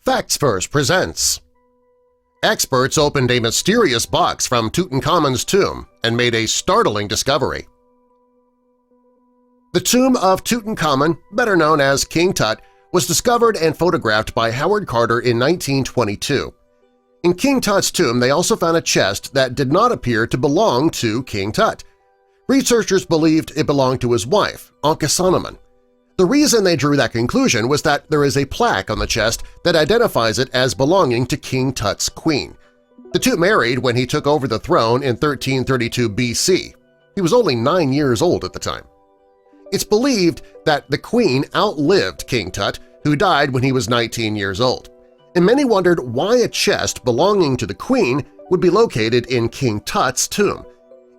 Facts First presents. Experts opened a mysterious box from Tutankhamun's tomb and made a startling discovery. The tomb of Tutankhamun, better known as King Tut, was discovered and photographed by Howard Carter in 1922. In King Tut's tomb, they also found a chest that did not appear to belong to King Tut. Researchers believed it belonged to his wife, Tutankhamun. The reason they drew that conclusion was that there is a plaque on the chest that identifies it as belonging to King Tut's queen. The two married when he took over the throne in 1332 BC. He was only 9 years old at the time. It's believed that the queen outlived King Tut, who died when he was 19 years old, and many wondered why a chest belonging to the queen would be located in King Tut's tomb.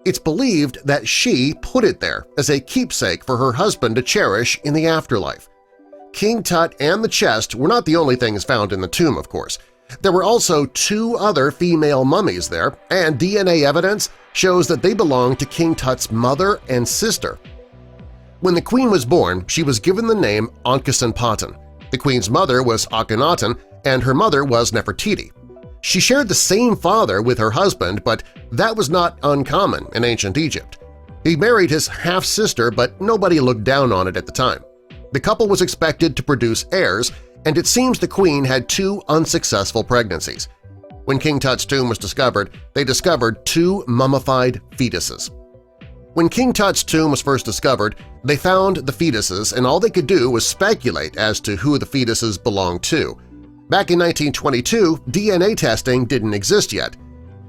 It's believed that she put it there as a keepsake for her husband to cherish in the afterlife. King Tut and the chest were not the only things found in the tomb, of course. There were also 2 other female mummies there, and DNA evidence shows that they belonged to King Tut's mother and sister. When the queen was born, she was given the name Tutankhamun. The queen's mother was Akhenaten, and her mother was Nefertiti. She shared the same father with her husband, but that was not uncommon in ancient Egypt. He married his half-sister, but nobody looked down on it at the time. The couple was expected to produce heirs, and it seems the queen had 2 unsuccessful pregnancies. When King Tut's tomb was discovered, they discovered 2 mummified fetuses. When King Tut's tomb was first discovered, they found the fetuses, and all they could do was speculate as to who the fetuses belonged to. Back in 1922, DNA testing didn't exist yet.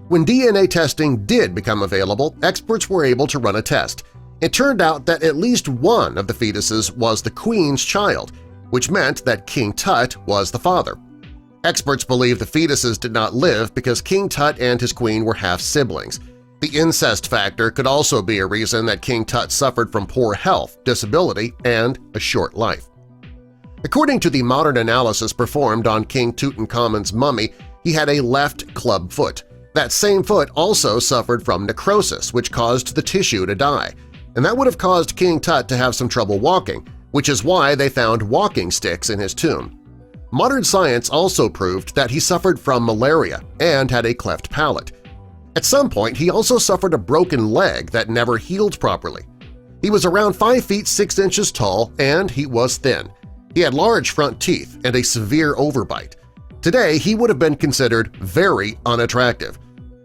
When DNA testing did become available, experts were able to run a test. It turned out that at least one of the fetuses was the queen's child, which meant that King Tut was the father. Experts believe the fetuses did not live because King Tut and his queen were half-siblings. The incest factor could also be a reason that King Tut suffered from poor health, disability, and a short life. According to the modern analysis performed on King Tutankhamun's mummy, he had a left club foot. That same foot also suffered from necrosis, which caused the tissue to die, and that would have caused King Tut to have some trouble walking, which is why they found walking sticks in his tomb. Modern science also proved that he suffered from malaria and had a cleft palate. At some point, he also suffered a broken leg that never healed properly. He was around 5 feet 6 inches tall, and he was thin. He had large front teeth and a severe overbite. Today, he would have been considered very unattractive.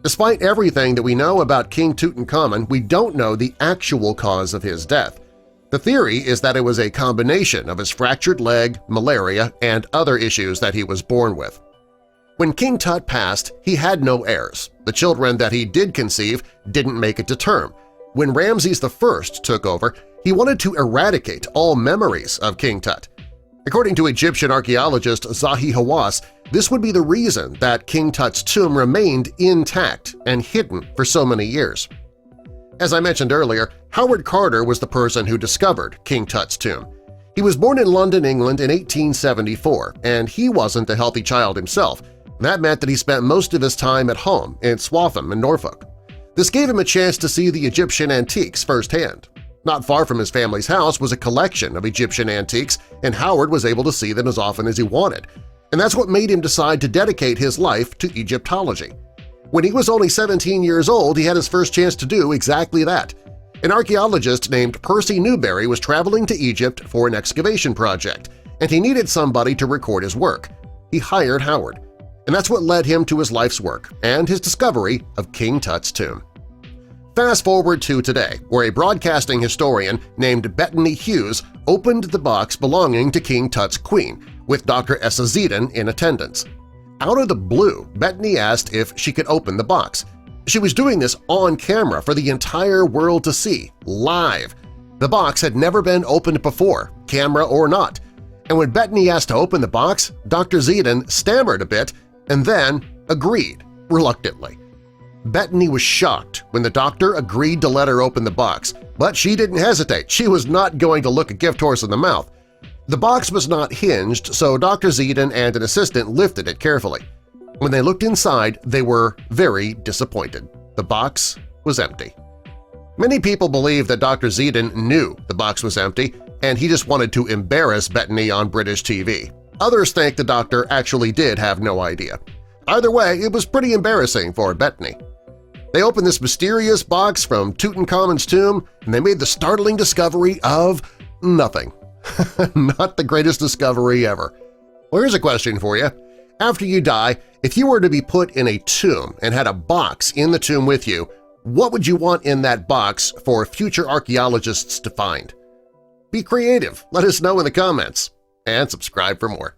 Despite everything that we know about King Tutankhamun, we don't know the actual cause of his death. The theory is that it was a combination of his fractured leg, malaria, and other issues that he was born with. When King Tut passed, he had no heirs. The children that he did conceive didn't make it to term. When Ramses I took over, he wanted to eradicate all memories of King Tut. According to Egyptian archaeologist Zahi Hawass, this would be the reason that King Tut's tomb remained intact and hidden for so many years. As I mentioned earlier, Howard Carter was the person who discovered King Tut's tomb. He was born in London, England in 1874, and he wasn't a healthy child himself. That meant that he spent most of his time at home in Swaffham in Norfolk. This gave him a chance to see the Egyptian antiques firsthand. Not far from his family's house was a collection of Egyptian antiques, and Howard was able to see them as often as he wanted. And that's what made him decide to dedicate his life to Egyptology. When he was only 17 years old, he had his first chance to do exactly that. An archaeologist named Percy Newberry was traveling to Egypt for an excavation project, and he needed somebody to record his work. He hired Howard. And that's what led him to his life's work and his discovery of King Tut's tomb. Fast forward to today, where a broadcasting historian named Bettany Hughes opened the box belonging to King Tut's queen, with Dr. Essa Zedin in attendance. Out of the blue, Bettany asked if she could open the box. She was doing this on camera for the entire world to see, live. The box had never been opened before, camera or not. And when Bettany asked to open the box, Dr. Zedin stammered a bit and then agreed, reluctantly. Bettany was shocked when the doctor agreed to let her open the box, but she didn't hesitate. She was not going to look a gift horse in the mouth. The box was not hinged, so Dr. Zedin and an assistant lifted it carefully. When they looked inside, they were very disappointed. The box was empty. Many people believe that Dr. Zedin knew the box was empty and he just wanted to embarrass Bettany on British TV. Others think the doctor actually did have no idea. Either way, it was pretty embarrassing for Bettany. They opened this mysterious box from Tutankhamun's tomb and they made the startling discovery of nothing. Not the greatest discovery ever. Well, here's a question for you. After you die, if you were to be put in a tomb and had a box in the tomb with you, what would you want in that box for future archaeologists to find? Be creative. Let us know in the comments. And subscribe for more.